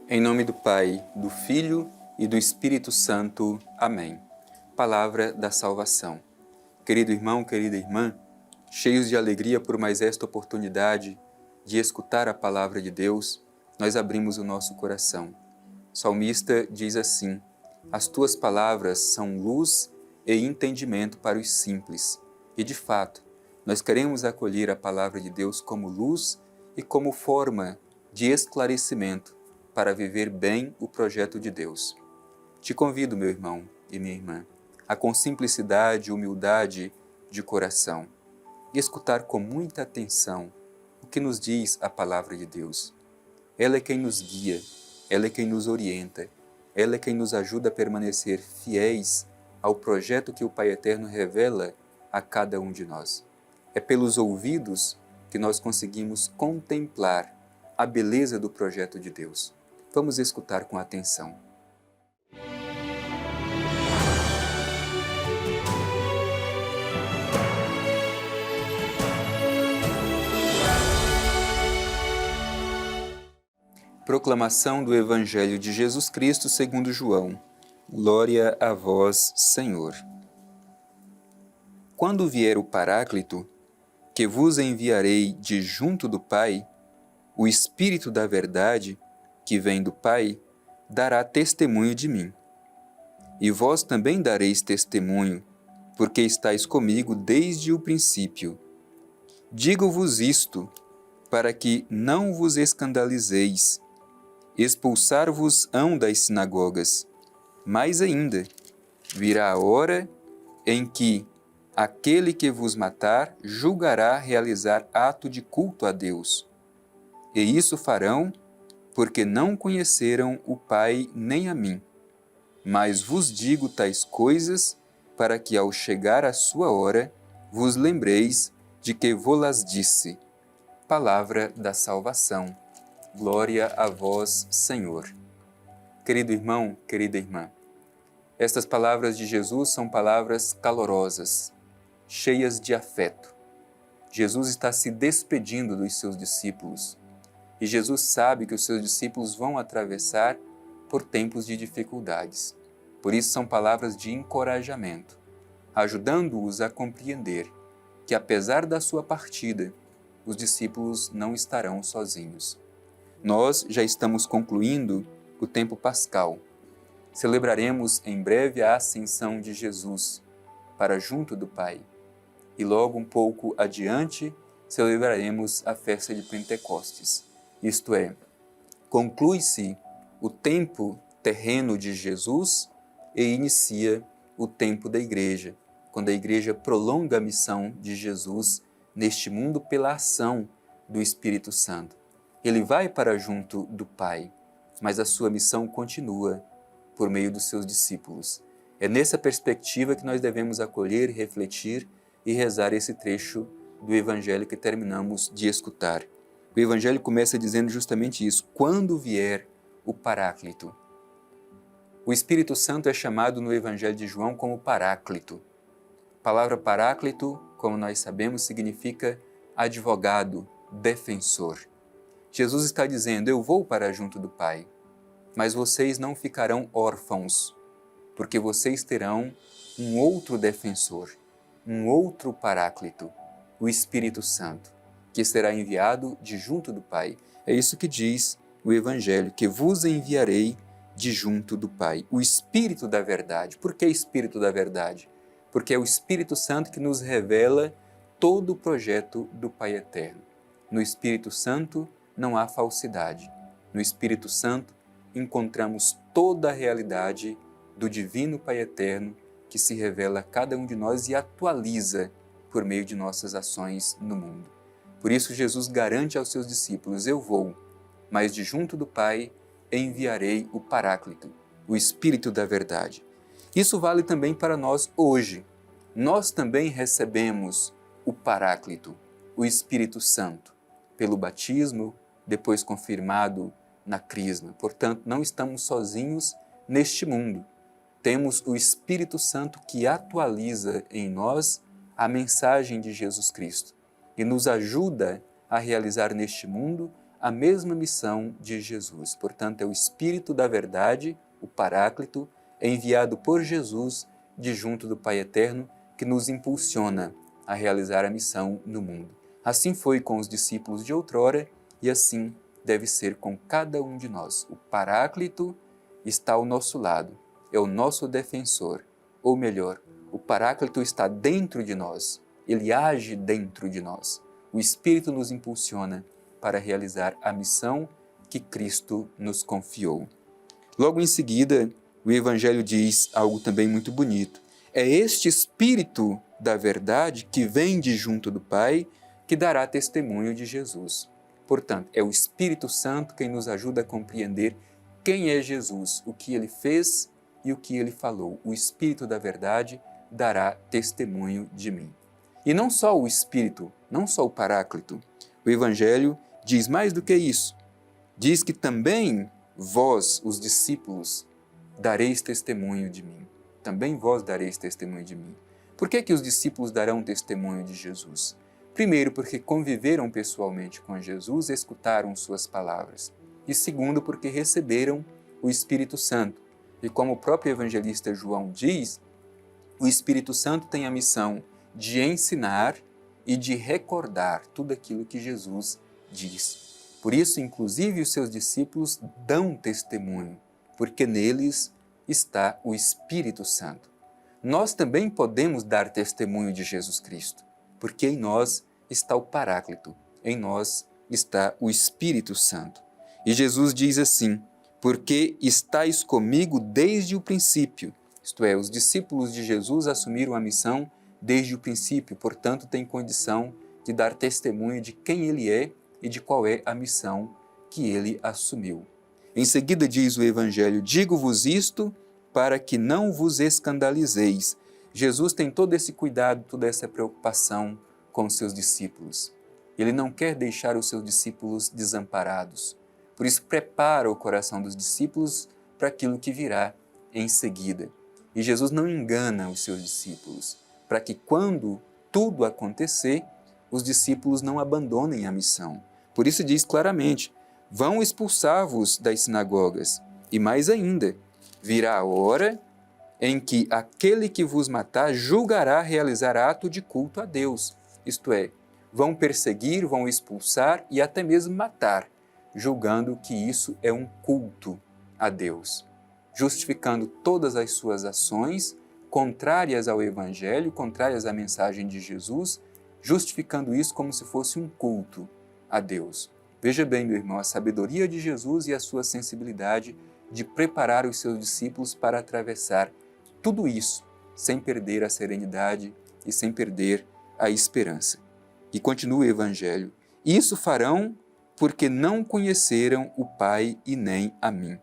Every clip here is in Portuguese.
Em nome do Pai, do Filho e do Espírito Santo. Amém. Palavra da salvação. Querido irmão, querida irmã, cheios de alegria por mais esta oportunidade de escutar a palavra de Deus, nós abrimos o nosso coração. O salmista diz assim: as tuas palavras são luz e entendimento para os simples. E de fato, nós queremos acolher a palavra de Deus como luz e como forma de esclarecimento para viver bem o projeto de Deus. Te convido, meu irmão e minha irmã, a com simplicidade e humildade de coração, escutar com muita atenção o que nos diz a palavra de Deus. Ela é quem nos guia, ela é quem nos orienta, ela é quem nos ajuda a permanecer fiéis ao projeto que o Pai Eterno revela a cada um de nós. É pelos ouvidos que nós conseguimos contemplar a beleza do projeto de Deus. Vamos escutar com atenção. Proclamação do Evangelho de Jesus Cristo segundo João. Glória a vós, Senhor. Quando vier o Paráclito, que vos enviarei de junto do Pai, o Espírito da verdade, que vem do Pai, dará testemunho de mim. E vós também dareis testemunho, porque estáis comigo desde o princípio. Digo-vos isto, para que não vos escandalizeis. Expulsar-vos-ão das sinagogas. Mais ainda, virá a hora em que aquele que vos matar julgará realizar ato de culto a Deus. E isso farão, porque não conheceram o Pai nem a mim. Mas vos digo tais coisas, para que ao chegar a sua hora, vos lembreis de que vô-las disse. Palavra da salvação. Glória a vós, Senhor. Querido irmão, querida irmã, estas palavras de Jesus são palavras calorosas, cheias de afeto. Jesus está se despedindo dos seus discípulos. E Jesus sabe que os seus discípulos vão atravessar por tempos de dificuldades. Por isso são palavras de encorajamento, ajudando-os a compreender que apesar da sua partida, os discípulos não estarão sozinhos. Nós já estamos concluindo o tempo pascal. Celebraremos em breve a ascensão de Jesus para junto do Pai. E logo um pouco adiante celebraremos a festa de Pentecostes. Isto é, conclui-se o tempo terreno de Jesus e inicia o tempo da Igreja, quando a Igreja prolonga a missão de Jesus neste mundo pela ação do Espírito Santo. Ele vai para junto do Pai, mas a sua missão continua por meio dos seus discípulos. É nessa perspectiva que nós devemos acolher, refletir e rezar esse trecho do Evangelho que terminamos de escutar. O Evangelho começa dizendo justamente isso: quando vier o Paráclito. O Espírito Santo é chamado no Evangelho de João como Paráclito. A palavra Paráclito, como nós sabemos, significa advogado, defensor. Jesus está dizendo: eu vou para junto do Pai, mas vocês não ficarão órfãos, porque vocês terão um outro defensor, um outro Paráclito, o Espírito Santo, que será enviado de junto do Pai. É isso que diz o Evangelho, que vos enviarei de junto do Pai. O Espírito da verdade. Por que Espírito da verdade? Porque é o Espírito Santo que nos revela todo o projeto do Pai Eterno. No Espírito Santo não há falsidade. No Espírito Santo encontramos toda a realidade do Divino Pai Eterno que se revela a cada um de nós e atualiza por meio de nossas ações no mundo. Por isso Jesus garante aos seus discípulos: eu vou, mas de junto do Pai enviarei o Paráclito, o Espírito da verdade. Isso vale também para nós hoje. Nós também recebemos o Paráclito, o Espírito Santo, pelo batismo, depois confirmado na Crisma. Portanto, não estamos sozinhos neste mundo. Temos o Espírito Santo que atualiza em nós a mensagem de Jesus Cristo e nos ajuda a realizar neste mundo a mesma missão de Jesus. Portanto, é o Espírito da verdade, o Paráclito, enviado por Jesus de junto do Pai Eterno, que nos impulsiona a realizar a missão no mundo. Assim foi com os discípulos de outrora e assim deve ser com cada um de nós. O Paráclito está ao nosso lado, é o nosso defensor, ou melhor, o Paráclito está dentro de nós, ele age dentro de nós. O Espírito nos impulsiona para realizar a missão que Cristo nos confiou. Logo em seguida, o Evangelho diz algo também muito bonito. É este Espírito da verdade que vem de junto do Pai que dará testemunho de Jesus. Portanto, é o Espírito Santo quem nos ajuda a compreender quem é Jesus, o que ele fez e o que ele falou. O Espírito da verdade dará testemunho de mim. E não só o Espírito, não só o Paráclito. O Evangelho diz mais do que isso. Diz que também vós, os discípulos, dareis testemunho de mim. Também vós dareis testemunho de mim. Por que os discípulos darão testemunho de Jesus? Primeiro, porque conviveram pessoalmente com Jesus, escutaram suas palavras. E segundo, porque receberam o Espírito Santo. E como o próprio evangelista João diz, o Espírito Santo tem a missão de ensinar e de recordar tudo aquilo que Jesus diz. Por isso, inclusive, os seus discípulos dão testemunho, porque neles está o Espírito Santo. Nós também podemos dar testemunho de Jesus Cristo, porque em nós está o Paráclito, em nós está o Espírito Santo. E Jesus diz assim, porque estáis comigo desde o princípio. Isto é, os discípulos de Jesus assumiram a missão desde o princípio, portanto, têm condição de dar testemunho de quem ele é e de qual é a missão que ele assumiu. Em seguida diz o Evangelho, digo-vos isto para que não vos escandalizeis. Jesus tem todo esse cuidado, toda essa preocupação com os seus discípulos. Ele não quer deixar os seus discípulos desamparados. Por isso, prepara o coração dos discípulos para aquilo que virá em seguida. E Jesus não engana os seus discípulos, para que quando tudo acontecer, os discípulos não abandonem a missão. Por isso diz claramente, vão expulsar-vos das sinagogas. E mais ainda, virá a hora em que aquele que vos matar julgará realizar ato de culto a Deus. Isto é, vão perseguir, vão expulsar e até mesmo matar, julgando que isso é um culto a Deus, justificando todas as suas ações contrárias ao Evangelho, contrárias à mensagem de Jesus, justificando isso como se fosse um culto a Deus. Veja bem, meu irmão, a sabedoria de Jesus e a sua sensibilidade de preparar os seus discípulos para atravessar tudo isso sem perder a serenidade e sem perder a esperança. E continua o Evangelho. Isso farão porque não conheceram o Pai e nem a mim.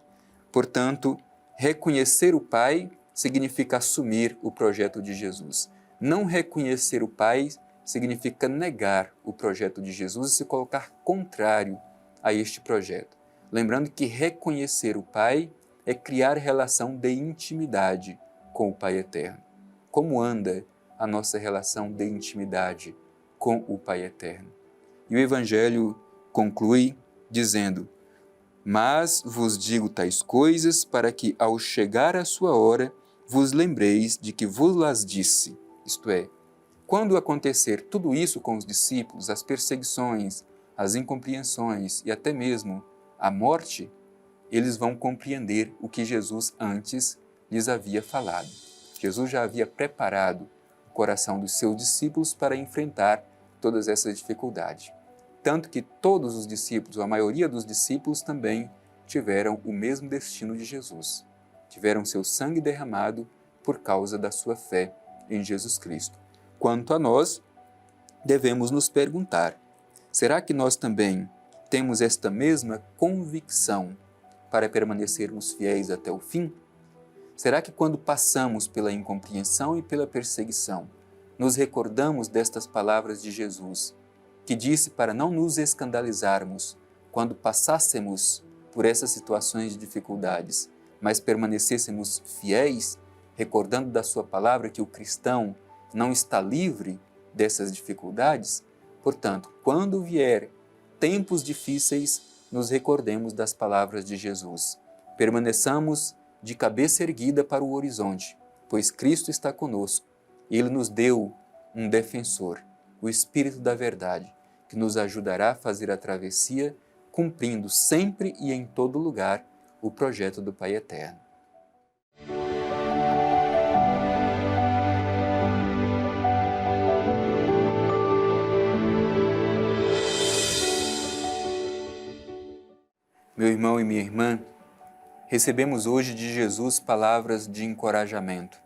Portanto, reconhecer o Pai significa assumir o projeto de Jesus. Não reconhecer o Pai significa negar o projeto de Jesus e se colocar contrário a este projeto. Lembrando que reconhecer o Pai é criar relação de intimidade com o Pai Eterno. Como anda a nossa relação de intimidade com o Pai Eterno? E o Evangelho conclui dizendo, mas vos digo tais coisas para que, ao chegar a sua hora, vos lembreis de que vos las disse. Isto é, quando acontecer tudo isso com os discípulos, as perseguições, as incompreensões e até mesmo a morte, eles vão compreender o que Jesus antes lhes havia falado. Jesus já havia preparado o coração dos seus discípulos para enfrentar todas essas dificuldades. Tanto que todos os discípulos, ou a maioria dos discípulos também, tiveram o mesmo destino de Jesus. Tiveram seu sangue derramado por causa da sua fé em Jesus Cristo. Quanto a nós, devemos nos perguntar, será que nós também temos esta mesma convicção para permanecermos fiéis até o fim? Será que quando passamos pela incompreensão e pela perseguição, nos recordamos destas palavras de Jesus, que disse para não nos escandalizarmos quando passássemos por essas situações de dificuldades, mas permanecêssemos fiéis, recordando da sua palavra que o cristão não está livre dessas dificuldades? Portanto, quando vier tempos difíceis, nos recordemos das palavras de Jesus. Permaneçamos de cabeça erguida para o horizonte, pois Cristo está conosco. Ele nos deu um defensor, o Espírito da Verdade, que nos ajudará a fazer a travessia, cumprindo sempre e em todo lugar o projeto do Pai Eterno. Meu irmão e minha irmã, recebemos hoje de Jesus palavras de encorajamento,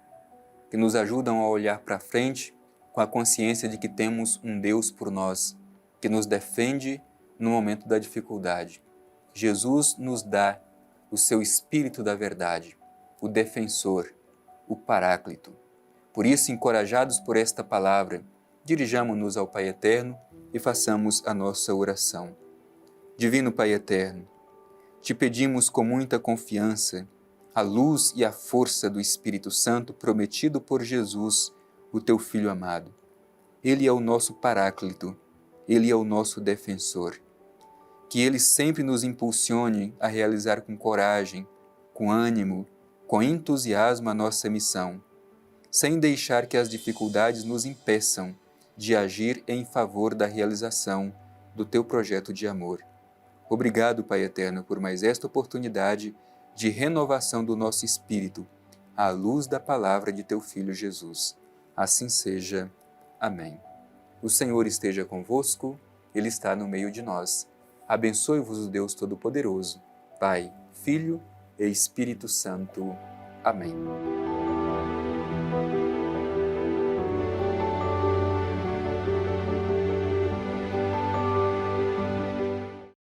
que nos ajudam a olhar para frente com a consciência de que temos um Deus por nós, que nos defende no momento da dificuldade. Jesus nos dá o seu Espírito da Verdade, o defensor, o Paráclito. Por isso, encorajados por esta palavra, dirijamo-nos ao Pai Eterno e façamos a nossa oração. Divino Pai Eterno, te pedimos com muita confiança a luz e a força do Espírito Santo prometido por Jesus, o teu Filho amado. Ele é o nosso Paráclito, ele é o nosso defensor. Que ele sempre nos impulsione a realizar com coragem, com ânimo, com entusiasmo a nossa missão, sem deixar que as dificuldades nos impeçam de agir em favor da realização do teu projeto de amor. Obrigado, Pai Eterno, por mais esta oportunidade de renovação do nosso espírito, à luz da palavra de teu Filho Jesus. Assim seja. Amém. O Senhor esteja convosco, Ele está no meio de nós. Abençoe-vos o Deus Todo-Poderoso, Pai, Filho e Espírito Santo. Amém.